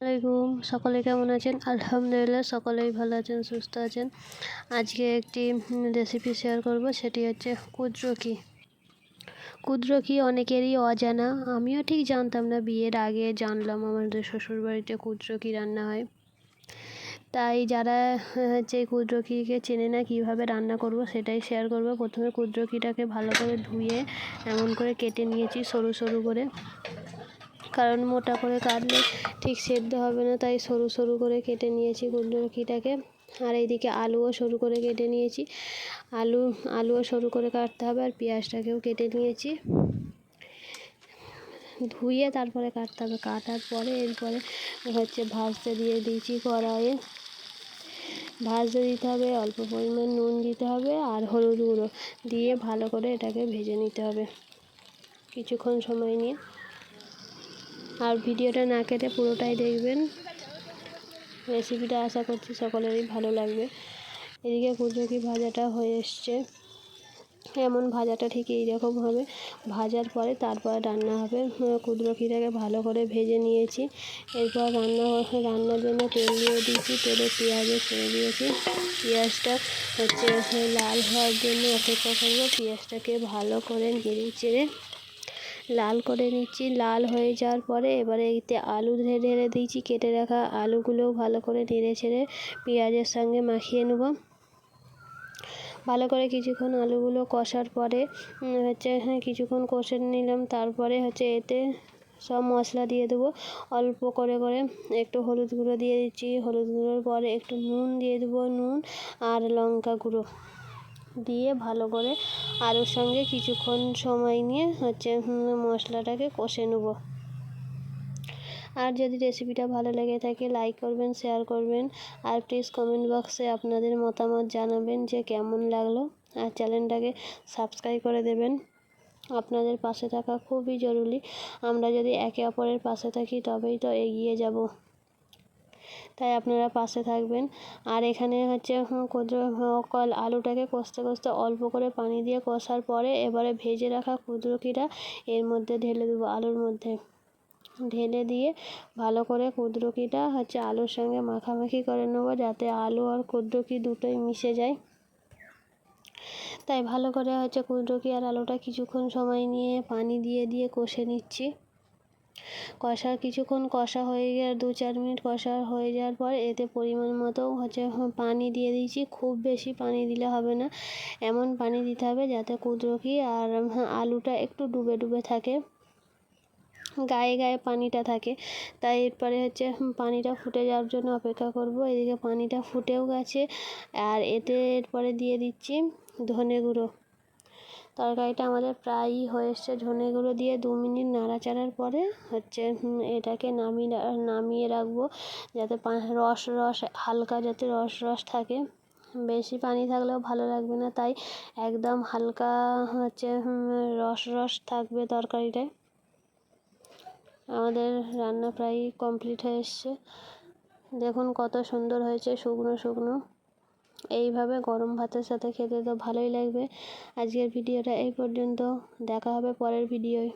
আসসালামাইকুম, সকলে কেমন আছেন? আলহামদুলিল্লাহ সকলেই ভালো আছেন, সুস্থ আছেন। আজকে একটি রেসিপি শেয়ার করব, সেটি হচ্ছে কুদ্রুকি। কুদ্রুকি অনেকেরই অজানা, আমিও ঠিক জানতাম না, বিয়ের আগে জানলাম আমাদের শ্বশুরবাড়িতে কুদ্রুকি রান্না হয়। তাই যারা হচ্ছে কুদ্রুকিকে চেনে না, কীভাবে রান্না করব সেটাই শেয়ার করব। প্রথমে কুদ্রুকিটাকে ভালো করে ধুয়ে এমন করে কেটে নিয়েছি সরু সরু করে, কারণ মোটা করে কাটলে ঠিক সেদ্ধ হবে না, তাই সরু সরু করে কেটে নিয়েছি কুদ্রুকিটাকে। আর এইদিকে আলুও সরু করে কেটে নিয়েছি, আলুও সরু করে কাটতে হবে। আর পেঁয়াজটাকেও কেটে নিয়েছি, ধুয়ে তারপরে কাটতে হবে। কাটার পরে এরপরে ভাজতে দিয়ে দিয়েছি কড়াইয়ে। ভাজতে দিতে হবে, অল্প পরিমাণ নুন দিতে হবে আর হলুদ গুঁড়ো দিয়ে ভালো করে এটাকে ভেজে নিতে হবে কিছুক্ষণ সময় নিয়ে। আর ভিডিওটা না কেটে পুরোটাই দেখবেন, রেসিপিটা আশা করছি সকলেরই ভালো লাগবে। এদিকে কুদ্রুকি ভাজাটা হয়ে এসছে, এমন ভাজাটা ঠিক এইরকম হবে। ভাজার পরে তারপর রান্না হবে। কুদ্রুকিটাকে ভালো করে ভেজে নিয়েছি। এরপর রান্নার জন্য তেল দিয়ে দিয়েছি, তেলে পেঁয়াজও ছেড়ে দিয়েছি। পেঁয়াজটা লাল হওয়ার জন্য অপেক্ষা করবো। পেঁয়াজটাকে ভালো করে নেড়ে চেড়ে লাল করে নিচ্ছি। লাল হয়ে যাওয়ার পরে এবারে এতে আলু ঢেলে দিয়েছি, কেটে রাখা আলুগুলোও ভালো করে নেড়ে ছেড়ে পেঁয়াজের সঙ্গে মাখিয়ে নেব। ভালো করে কিছুক্ষণ আলুগুলো কষার পরে কিছুক্ষণ কষে নিলাম। তারপরে এতে সব মশলা দিয়ে দেবো অল্প করে করে। একটু হলুদ গুঁড়ো দিয়ে দিচ্ছি, হলুদ গুঁড়োর পরে একটু নুন দিয়ে দেবো, নুন আর লঙ্কা গুঁড়ো দিয়ে ভালো করে আলুর সঙ্গে কিছুক্ষণ সময় নিয়ে মশলাটাকে কষে নেব। আর যদি রেসিপিটা ভালো লেগে থাকে লাইক করবেন, শেয়ার করবেন, আর প্লিজ কমেন্ট বক্সে আপনাদের মতামত জানাবেন যে কেমন লাগলো। আর চ্যানেলটাকে সাবস্ক্রাইব করে দেবেন। আপনাদের পাশে থাকা খুবই জরুরি। আমরা যদি একে অপরের পাশে থাকি তবেই তো এগিয়ে যাব, তাই আপনারা পাশে থাকবেন। আর এখানে আলুটাকে কষতে কষতে অল্প করে পানি দিয়ে কষার পরে এবারে ভেজে রাখা কুদ্রুকিটা এর মধ্যে ঢেলে দেবো। আলুর মধ্যে ঢেলে দিয়ে ভালো করে কুদ্রুকিটা আলুর সঙ্গে মাখামাখি করে নেবো, যাতে আলু আর কুদ্রুকি দুটোই মিশে যায়। তাই ভালো করে কুদ্রুকি আর আলুটা কিছুক্ষণ সময় নিয়ে পানি দিয়ে কষে নিচ্ছি। কিছুক্ষণ কষা হয়ে গিয়ে 2-4 মিনিট কষা হয়ে যাওয়ার পর এতে পরিমাণ মতো পানি দিয়ে দিয়েছি। খুব বেশি পানি দিলে হবে না, এমন পানি দিতে হবে যাতে কুদ্রুকি আর আলুটা একটু ডুবে ডুবে থাকে, গায়ে গায়ে পানিটা থাকে। তাই এরপরে পানিটা ফুটে যাওয়ার জন্য অপেক্ষা করব। এদিকে পানিটা ফুটেও গেছে। আর এরপরে দিয়ে দিচ্ছি ধনে গুঁড়ো। তরকারিটা আমাদের প্রায়ই হয়ে এসছে। ধনে গুঁড়ো দিয়ে 2 মিনিট নাড়াচাড়ার পরে এটাকে নামিয়ে রাখবো, যাতে রস হালকা যাতে রস থাকে। বেশি পানি থাকলেও ভালো লাগবে না, তাই একদম হালকা রস থাকবে তরকারিটায়। আমাদের রান্না প্রায় কমপ্লিট হয়ে এসছে। দেখুন কত সুন্দর হয়েছে, শুকনো শুকনো। এইভাবে গরম ভাতের সাথে খেতে তো ভালোই লাগবে। আজকের ভিডিওটা এই পর্যন্ত, দেখা হবে পরের ভিডিওয়।